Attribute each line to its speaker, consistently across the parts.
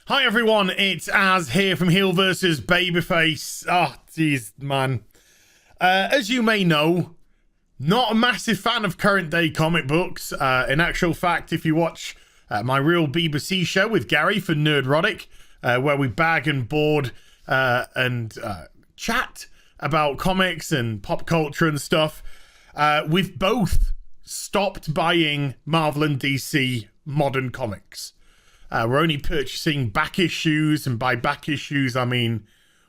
Speaker 1: Hi everyone, it's Az here from HeelvsBabyface. Oh, jeez, man. As you may know, not a massive fan of current day comic books. In actual fact, if you watch my real BBC show with Gary for Nerdrotic, where we bag and board and chat about comics and pop culture and stuff, we've both stopped buying Marvel and DC modern comics. We're only purchasing back issues, and by back issues, I mean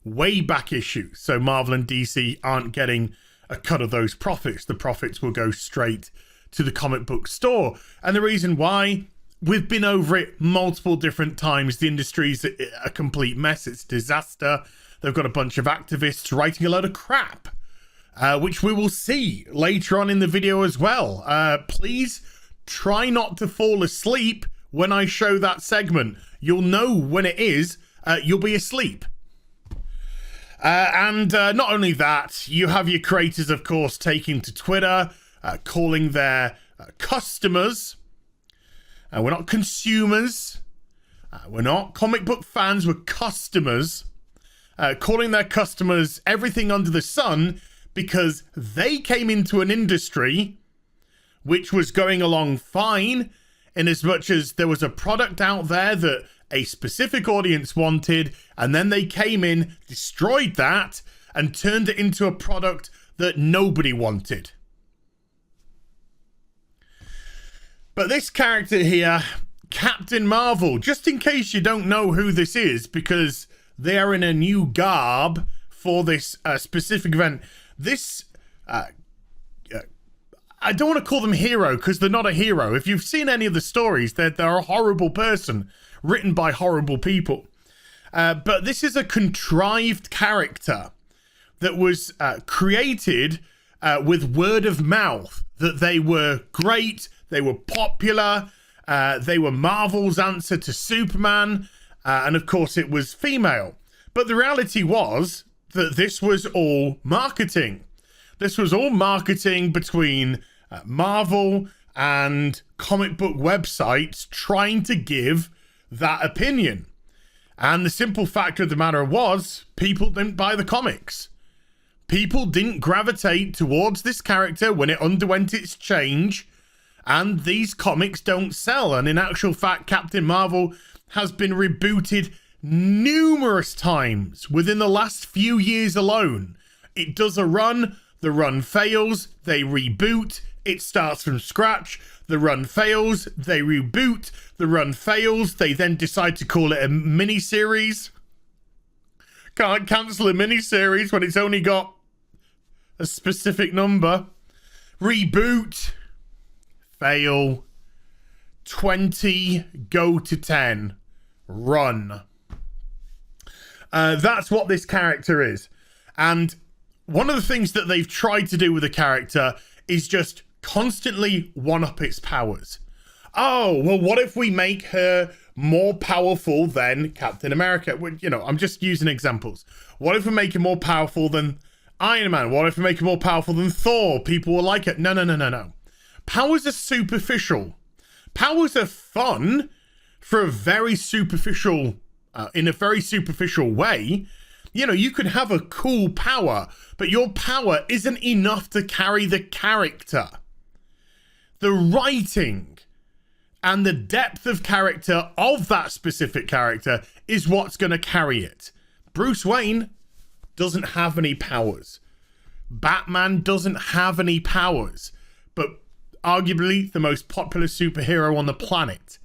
Speaker 1: way back issues. So Marvel and DC aren't getting a cut of those profits. The profits will go straight to the comic book store. And the reason why, we've been over it multiple different times. The industry's a complete mess. It's a disaster. They've got a bunch of activists writing a load of crap, which we will see later on in the video as well. Please try not to fall asleep when I show that segment. You'll know when it is. You'll be asleep. And not only that, you have your creators, of course, taking to Twitter, calling their customers. We're not consumers. We're not comic book fans. We're customers. Calling their customers everything under the sun because they came into an industry which was going along fine, in as much as there was a product out there that a specific audience wanted, and then they came in, destroyed that, and turned it into a product that nobody wanted. But this character here, Captain Marvel, just in case you don't know who this is, because they are in a new garb for this specific event. This I don't want to call them hero, because they're not a hero. If you've seen any of the stories, they're a horrible person written by horrible people. But this is a contrived character that was created with word of mouth, that they were great, they were popular, they were Marvel's answer to Superman, and of course it was female. But the reality was that this was all marketing. This was all marketing between Marvel and comic book websites trying to give that opinion. And the simple fact of the matter was, people didn't buy the comics. People didn't gravitate towards this character when it underwent its change, and these comics don't sell. And in actual fact, Captain Marvel has been rebooted numerous times within the last few years alone. It does a run, the run fails, they reboot, it starts from scratch, the run fails, they reboot, the run fails, they then decide to call it a mini-series. Can't cancel a mini-series when it's only got a specific number. Reboot, fail, 20, go to 10, run. That's what this character is. And one of the things that they've tried to do with the character is just constantly one-up its powers. Oh, well, what if we make her more powerful than Captain America? Well, you know, I'm just using examples. What if we make her more powerful than Iron Man? What if we make her more powerful than Thor? People will like it. No. Powers are superficial. Powers are fun for a very superficial, in a very superficial way. You know, you could have a cool power, but your power isn't enough to carry the character. The writing and the depth of character of that specific character is what's going to carry it. Bruce Wayne doesn't have any powers. Batman doesn't have any powers, but arguably the most popular superhero on the planet,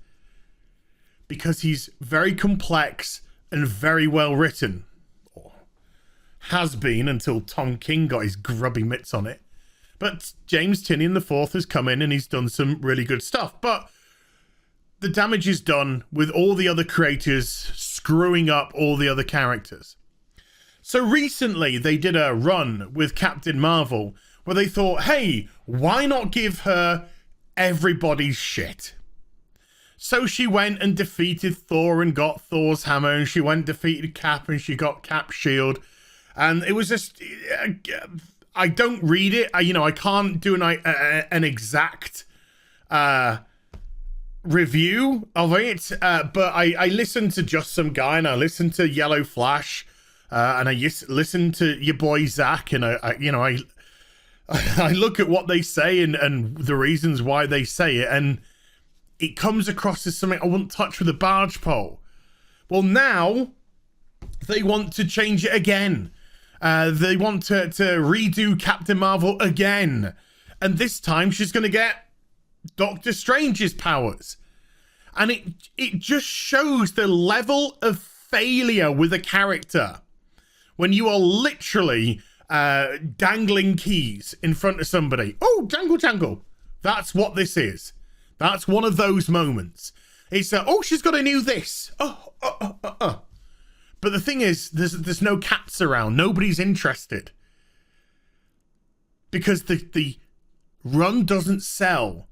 Speaker 1: because he's very complex and very well written. Has been until Tom King got his grubby mitts on it. But James Tynion IV has come in and he's done some really good stuff. But the damage is done with all the other creators screwing up all the other characters. So recently they did a run with Captain Marvel where they thought, hey, why not give her everybody's shit? So she went and defeated Thor and got Thor's hammer, and she went and defeated Cap and she got Cap's shield. And it was just, I don't read it. I can't do an exact review of it, but I listened to Just Some Guy, and I listened to Yellow Flash, and I listened to your boy Zach, and I look at what they say and the reasons why they say it, and it comes across as something I wouldn't touch with a barge pole. Well, now they want to change it again. They want to redo Captain Marvel again. And this time she's going to get Doctor Strange's powers. And it just shows the level of failure with a character when you are literally dangling keys in front of somebody. Oh, jangle, jangle. That's what this is. That's one of those moments. It's, oh, she's got a new this. But the thing is, there's no cats around. Nobody's interested. Because the run doesn't sell.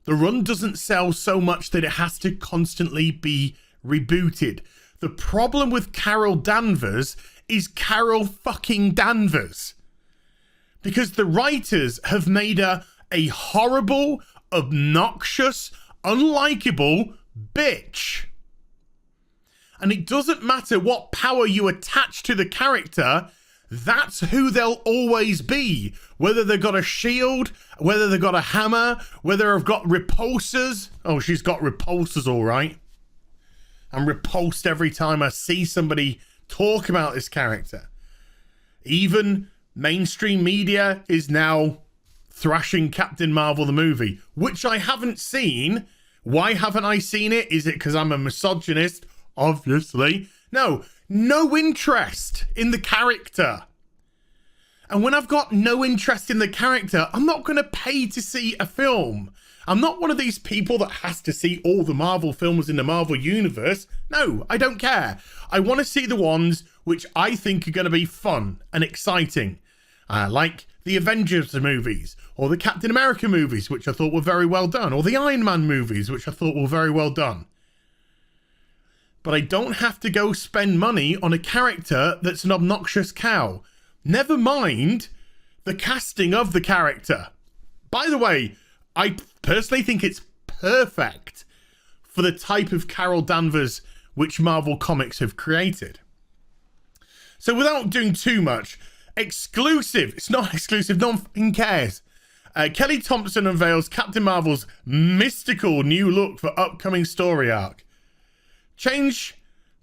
Speaker 1: The run doesn't sell so much that it has to constantly be rebooted. The problem with Carol Danvers is Carol fucking Danvers. Because the writers have made her a horrible, obnoxious, unlikable bitch. And it doesn't matter what power you attach to the character, that's who they'll always be. Whether they've got a shield, whether they've got a hammer, whether they've got repulsors. Oh, she's got repulsors, all right. I'm repulsed every time I see somebody talk about this character. Even mainstream media is now thrashing Captain Marvel the movie, which I haven't seen. Why haven't I seen it? Is it because I'm a misogynist? Obviously. No interest in the character. And when I've got no interest in the character, I'm not going to pay to see a film. I'm not one of these people that has to see all the Marvel films in the Marvel universe. No, I don't care. I want to see the ones which I think are going to be fun and exciting. Like the Avengers movies, or the Captain America movies, which I thought were very well done, or the Iron Man movies, which I thought were very well done. But I don't have to go spend money on a character that's an obnoxious cow. Never mind the casting of the character. By the way, I personally think it's perfect for the type of Carol Danvers which Marvel Comics have created. So without doing too much, exclusive. It's not exclusive. No one fucking cares. Kelly Thompson unveils Captain Marvel's mystical new look for upcoming story arc. Change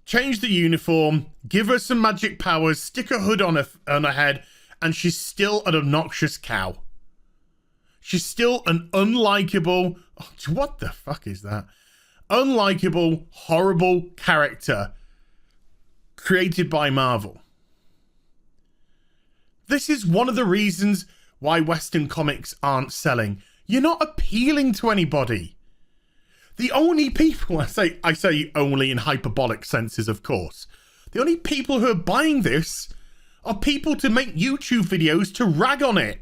Speaker 1: the uniform, give her some magic powers, stick a hood on her head, and she's still an obnoxious cow. She's still an unlikable... Oh, what the fuck is that? Unlikable, horrible character created by Marvel. This is one of the reasons why Western comics aren't selling. You're not appealing to anybody. The only people, I say only in hyperbolic senses, of course. The only people who are buying this are people to make YouTube videos to rag on it.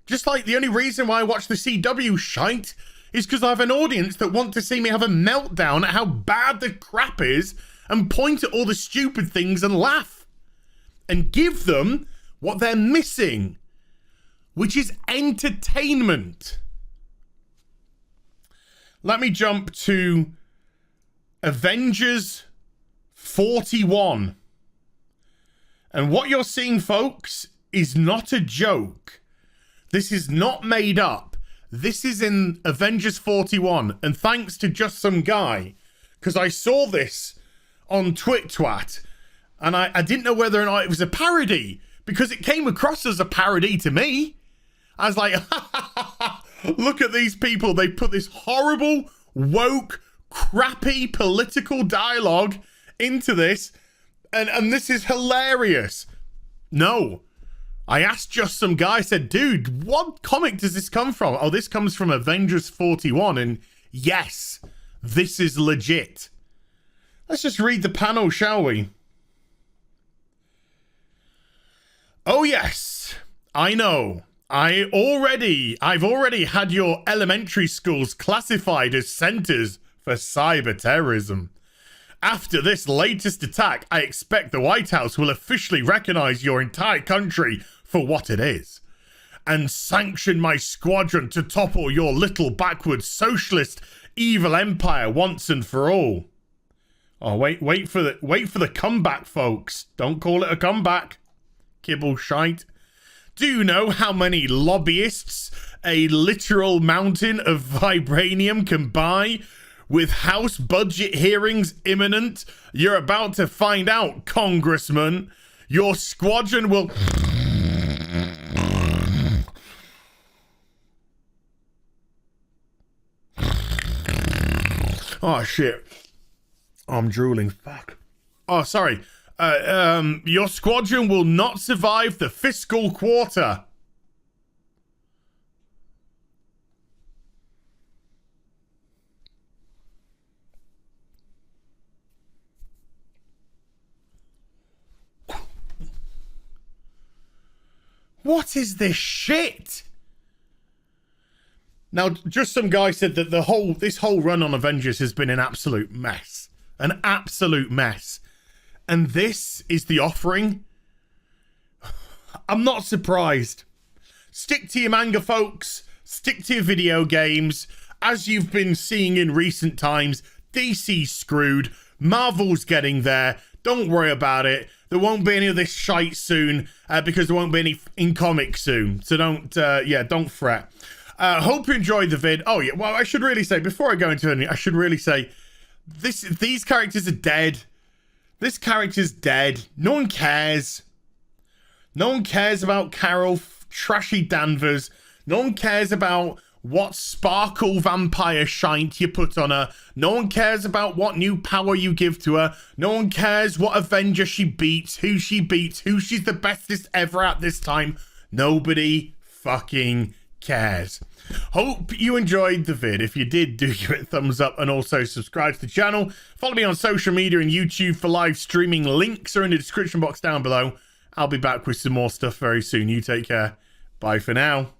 Speaker 1: Just like the only reason why I watch the CW shite is because I have an audience that want to see me have a meltdown at how bad the crap is and point at all the stupid things and laugh. And give them what they're missing, which is entertainment. Let me jump to Avengers 41. And what you're seeing, folks, is not a joke. This is not made up. This is in Avengers 41. And thanks to Just Some Guy, because I saw this on TwitTwat, and I didn't know whether or not it was a parody, because it came across as a parody to me. I was like, look at these people. They put this horrible, woke, crappy political dialogue into this, and this is hilarious. No. I asked Just Some Guy, I said, dude, what comic does this come from? Oh, this comes from Avengers 41, and yes, this is legit. Let's just read the panel, shall we? Oh, yes, I know. I've already had your elementary schools classified as centers for cyber terrorism. After this latest attack, I expect the White House will officially recognize your entire country for what it is. and sanction my squadron to topple your little backwards socialist evil empire once and for all. Oh, wait for the comeback, folks. Don't call it a comeback. Kibble shite. Do you know how many lobbyists a literal mountain of vibranium can buy? With House budget hearings imminent, you're about to find out, Congressman. Your squadron will... Oh, shit. Oh, I'm drooling. Fuck. Oh, sorry. Your squadron will not survive the fiscal quarter. What is this shit? Now, just some guy said that this whole run on Avengers has been an absolute mess. An absolute mess. And this is the offering? I'm not surprised. Stick to your manga, folks. Stick to your video games. As you've been seeing in recent times, DC's screwed. Marvel's getting there. Don't worry about it. There won't be any of this shite soon because there won't be any in comics soon. So don't fret. Hope you enjoyed the vid. Oh, yeah. Well, I should really say, before I go into anything, I should really say, these characters are dead. This character's dead. No one cares. No one cares about Carol Trashy Danvers. No one cares about what sparkle vampire shite you put on her. No one cares about what new power you give to her. No one cares what Avenger she beats, who she's the bestest ever at this time. Nobody fucking cares. Hope you enjoyed the vid. If you did, do give it a thumbs up and also subscribe to the channel. Follow me on social media and YouTube for live streaming. Links are in the description box down below. I'll be back with some more stuff very soon. You take care. Bye for now.